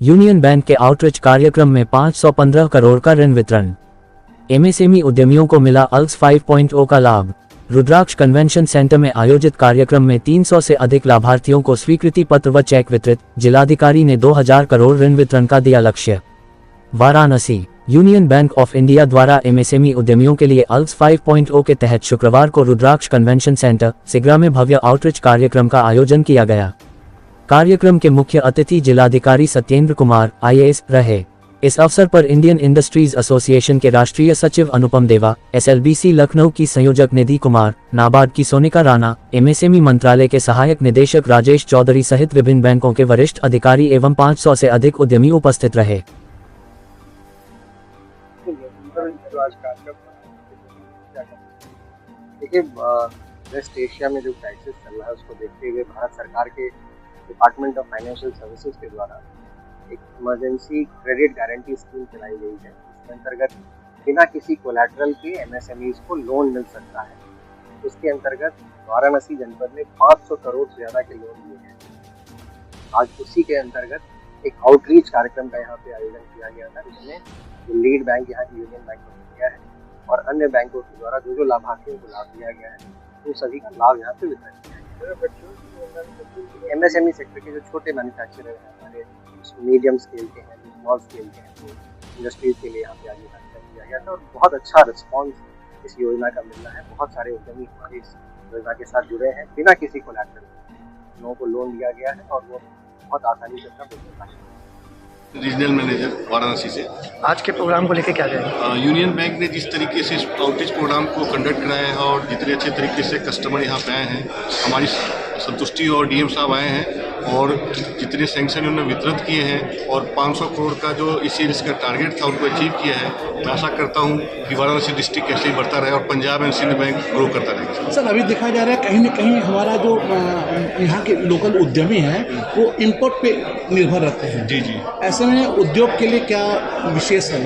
Union bank के outreach कार्यक्रम में 515 करोड़ का ऋण वितरण। एमएसएमई उद्यमियों को मिला अल्स 5.0 का लाभ। रुद्राक्ष कन्वेंशन सेंटर में आयोजित कार्यक्रम में 300 से अधिक लाभार्थियों को स्वीकृति पत्र व चेक वितरित। जिलाधिकारी ने 2000 करोड़ ऋण वितरण का दिया लक्ष्य। Varanasi. Union bank of India द्वारा एमएसएमई उद्यमियों के लिए अल्स 5.0 के तहत शुक्रवार को रुद्राक्ष कन्वेंशन सेंटर सिगरा में भव्य आउटरीच कार्यक्रम का आयोजन किया गया। कार्यक्रम के मुख्य अतिथि जिलाधिकारी सत्येंद्र कुमार आईएएस रहे। इस अवसर पर इंडियन इंडस्ट्रीज एसोसिएशन के राष्ट्रीय सचिव अनुपम देवा, एसएलबीसी लखनऊ की संयोजक निधि कुमार, नाबार्ड की सोनिका राणा, एमएसएमई मंत्रालय के सहायक निदेशक राजेश चौधरी सहित विभिन्न बैंकों के वरिष्ठ अधिकारी एवं 500 से अधिक उद्यमी उपस्थित रहे। देखिए, वेस्ट एशिया में जो क्राइसिस चल रहा है उसको देखते हुए भारत सरकार के डिपार्टमेंट ऑफ फाइनेंशियल सर्विसेज के द्वारा एक इमरजेंसी क्रेडिट गारंटी स्कीम चलाई गई है। इसके अंतर्गत बिना किसी कोलैटरल के एमएसएमईज को लोन मिल सकता है। उसके अंतर्गत वाराणसी जनपद में 500 करोड़ से ज़्यादा के लोन लिए हैं। आज उसी के अंतर्गत एक आउटरीच कार्यक्रम का यहाँ पे आयोजन किया गया था, जिसमें जो लीड बैंक यहाँ की यूनियन बैंक ऑफ इंडिया है और अन्य बैंकों के द्वारा जो लाभार्थियों को लाभ दिया गया है, उन सभी का लाभ यहाँ पे वितरण किया गया। एमएसएमई सेक्टर के जो छोटे मैन्युफैक्चरर हैं, हमारे मीडियम स्केल के हैं, जो स्मॉल स्केल के हैं, तो इंडस्ट्रीज के लिए यहाँ पे आगे किया गया था और बहुत अच्छा रिस्पॉन्स इस योजना का मिल रहा है। बहुत सारे उद्यमी हमारे इस योजना के साथ जुड़े हैं। बिना किसी कोलैटरल लोगों को लोन दिया गया है और वो बहुत आसानी से अपना बिजनेस कर सकते हैं। रीजनल मैनेजर वाराणसी से। आज के प्रोग्राम को लेकर क्या कहें? यूनियन बैंक ने जिस तरीके से इस आउटरीच प्रोग्राम को कंडक्ट कराया है और जितने अच्छे तरीके से कस्टमर यहाँ पे आए हैं, हमारी संतुष्टि और डीएम साहब आए हैं और जितने सैंक्शन उन्होंने वितरित किए हैं और 500 करोड़ का जो इसी इसका टारगेट था उनको अचीव किया है। मैं आशा करता हूँ कि वाराणसी डिस्ट्रिक्ट ऐसे ही बढ़ता रहे और Punjab and Sind bank grow करता रहे। सर, अभी देखा जा रहा है कहीं न कहीं हमारा जो यहाँ के लोकल उद्यमी हैं वो इम्पोर्ट पे निर्भर रहते हैं। जी जी। ऐसे में उद्योग के लिए क्या विशेष है?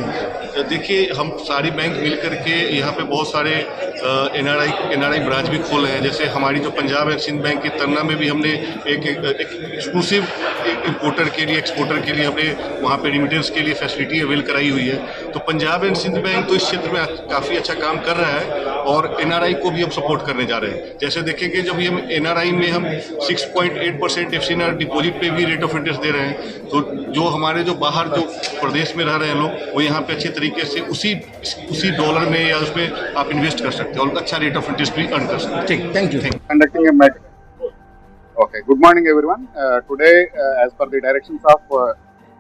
देखिए, हम सारी बैंक मिल करके यहाँ पे बहुत सारे एनआरआई ब्रांच भी खोल रहे हैं। जैसे हमारी जो पंजाब एंड सिंध बैंक की तरना में भी हमने एक एक्सक्लूसिव इंपोर्टर के लिए, एक्सपोर्टर के लिए हमने वहाँ पे रिमिटेंस के लिए फैसिलिटी अवेल कराई हुई है। तो पंजाब एंड सिंध बैंक तो इस क्षेत्र में काफ़ी अच्छा काम कर रहा है और एनआरआई को भी हम सपोर्ट करने जा रहे हैं। जैसे देखेंगे, जब हम एनआरआई में हम 6.8% एफसीआर डिपॉजिट पे भी रेट ऑफ इंटरेस्ट दे रहे हैं, तो जो हमारे जो बाहर जो प्रदेश में रह रहे हैं लोग, वो यहाँ पे अच्छे तरीके से उसी डॉलर में या उसमें आप इन्वेस्ट कर सकते हैं और अच्छा रेट ऑफ इंटरेस्ट भी अर्न कर सकते हैं। ठीक, thank you. Conducting a meeting. Okay, good morning everyone. Today, as per the directions of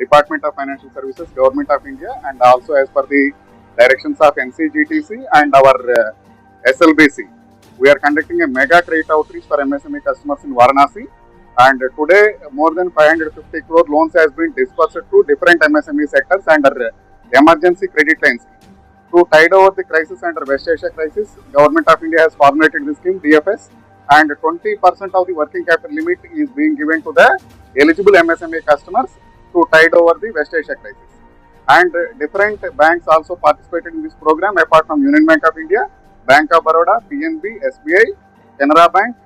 Department of Financial Services, Government of India, and also as per the directions of NCGTC and our SLBC, we are conducting a mega credit outreach for MSME customers in Varanasi. And today, more than 550 crore loans has been disbursed to different MSME sectors under emergency credit lines. To tide over the crisis under West Asia crisis, Government of India has formulated the scheme DFS, and 20% of the working capital limit is being given to the eligible MSME customers to tide over the West Asia crisis. And different banks also participated in this program apart from Union Bank of India, Bank of Baroda, PNB, SBI, Canara Bank,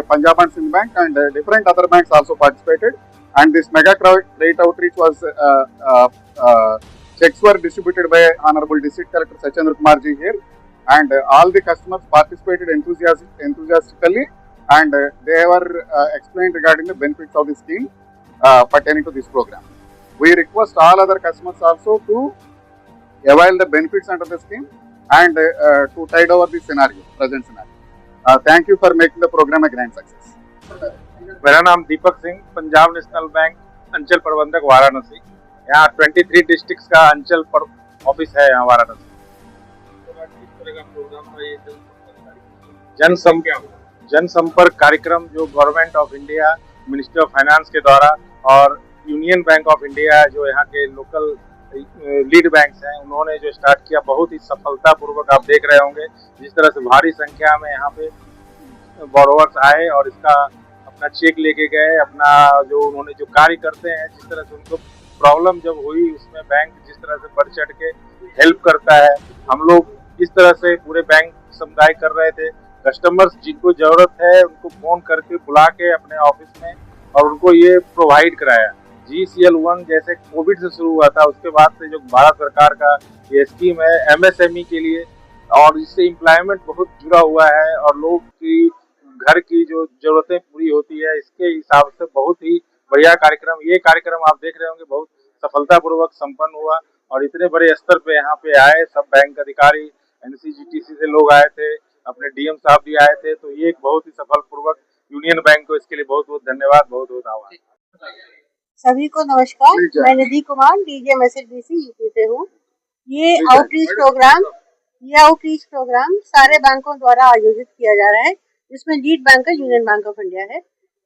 Punjab and Sindh Bank, and different other banks also participated. And this mega credit outreach was checks were distributed by Honorable District Collector Sachendra Kumar ji here, and all the customers participated enthusiastically, and they were explained regarding the benefits of the scheme pertaining to this program. We request all other customers also to avail the benefits under the scheme and to tide over the present scenario. Thank you for making the program a grand success. मेरा नाम Deepak Singh, Punjab national bank अंचल प्रबंधक वाराणसी। यहाँ 23 districts का अंचल office है यहाँ वाराणसी। जनसंपर्क कार्यक्रम जो government of India, ministry of finance के द्वारा और यूनियन बैंक ऑफ इंडिया जो यहाँ के लोकल लीड बैंक्स हैं, उन्होंने जो स्टार्ट किया, बहुत ही सफलतापूर्वक आप देख रहे होंगे जिस तरह से भारी संख्या में यहाँ पे बोरोवर्स आए और इसका अपना चेक लेके गए। अपना जो उन्होंने जो कार्य करते हैं, जिस तरह से उनको प्रॉब्लम जब हुई उसमें बैंक जिस तरह से बढ़ चढ़ के हेल्प करता है, हम लोग इस तरह से पूरे बैंक समुदाय कर रहे थे। कस्टमर्स जिनको जरूरत है उनको फोन करके बुला के अपने ऑफिस में और उनको ये प्रोवाइड कराया। GCL1 जैसे कोविड से शुरू हुआ था, उसके बाद से जो भारत सरकार का ये स्कीम है MSME के लिए, और इससे एम्प्लॉयमेंट बहुत जुड़ा हुआ है और लोग की घर की जो जरूरतें पूरी होती है, इसके हिसाब से बहुत ही बढ़िया कार्यक्रम, ये कार्यक्रम आप देख रहे होंगे बहुत सफलतापूर्वक संपन्न हुआ। और इतने बड़े स्तर पे यहाँ पे आए सब बैंक अधिकारी, NCGTC से लोग आए थे, अपने DM साहब भी आए थे, तो ये एक बहुत ही सफल पूर्वक यूनियन बैंक को इसके लिए बहुत बहुत धन्यवाद, बहुत बहुत आभार। सभी को नमस्कार, मैं निधि कुमार DGM SLBC यूपी से हूँ। ये आउटरीच प्रोग्राम सारे बैंकों द्वारा आयोजित किया जा रहा है, जिसमें lead bank union bank of India है।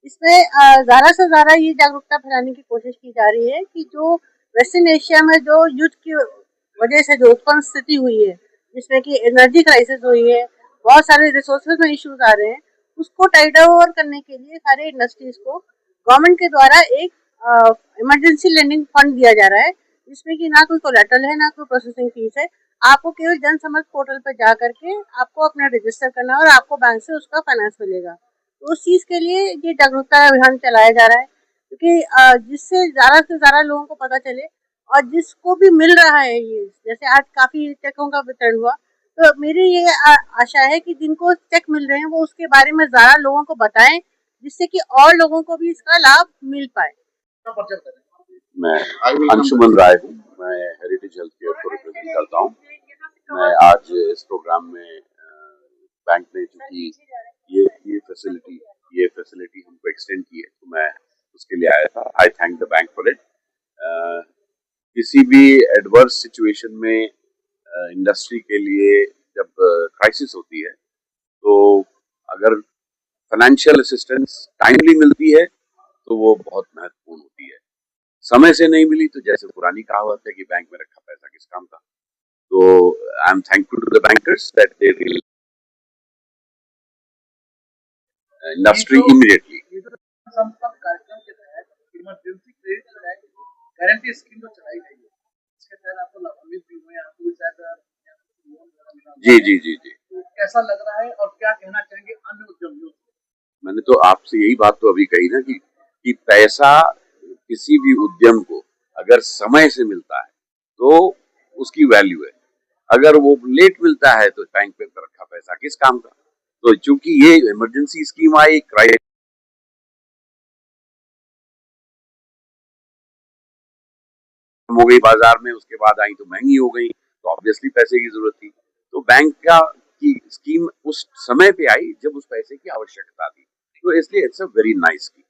इसमें ज़्यादा से ज़्यादा ये जागरूकता फैलाने की कोशिश की जा रही है कि जो वेस्टर्न एशिया में जो युद्ध की वजह से जो उत्पन्न स्थिति हुई है, जिसमें कि एनर्जी क्राइसिस हुई है, बहुत सारे रिसोर्सेज में इश्यूज आ रहे हैं, उसको टाइड ओवर करने के लिए सारे इंडस्ट्रीज को गवर्नमेंट के द्वारा एक इमरजेंसी लेंडिंग फंड दिया जा रहा है, जिसमें कि ना कोई कोलेटरल है, ना कोई प्रोसेसिंग फीस है। आपको केवल जन समर्थ पोर्टल पर जा करके आपको अपना रजिस्टर करना है और आपको बैंक से उसका फाइनेंस मिलेगा। तो उस चीज़ के लिए ये जागरूकता अभियान चलाया जा रहा है, क्योंकि जिससे ज़्यादा से ज़्यादा लोगों को पता चले और जिसको भी मिल रहा है ये, जैसे आज काफ़ी चेकों का वितरण हुआ, तो मेरी ये आशा है कि जिनको चेक मिल रहे हैं वो उसके बारे में ज़्यादा लोगों को बताएं, जिससे कि और लोगों को भी इसका लाभ मिल पाए। मैं अंशुमन राय हूँ, मैं हेरिटेज हेल्थ केयर को रिप्रेजेंट करता हूँ। मैं आज इस प्रोग्राम में बैंक ने चूंकि ये फैसिलिटी हमको एक्सटेंड की है, तो मैं उसके लिए आया था। आई thank the bank for it. किसी भी एडवर्स सिचुएशन में इंडस्ट्री के लिए जब क्राइसिस होती है, तो अगर फाइनेंशियल असिस्टेंस टाइमली मिलती है तो वो बहुत महत्वपूर्ण होती है। समय से नहीं मिली तो जैसे पुरानी कहावत है कि बैंक में रखा पैसा किस काम का। तो I am thankful to the bankers that they will industry immediately. संपर्क कार्यक्रम के तहत इमरजेंसी क्रेडिट गारंटी स्कीम जो चलाई गई है, इसके तहत आपको लाभान्वित भी हुए, आपको भी शायद लोन मिला। जी। तो कैसा लग रहा है और क्या कहना चाहेंगे अन्य उद्यमियों को? मैंने तो आपसे यही बात तो अभी कही ना कि पैसा किसी भी उद्यम को अगर समय से मिलता है तो उसकी वैल्यू है, अगर वो लेट मिलता है तो बैंक पे रखा पैसा किस काम का। तो चूंकि ये इमरजेंसी स्कीम आई, क्राइसिस हो गई बाजार में, उसके बाद आई तो महंगी हो गई, तो ऑब्वियसली पैसे की जरूरत थी। तो बैंक की स्कीम उस समय पे आई जब उस पैसे की आवश्यकता थी, तो इसलिए it's a very nice scheme.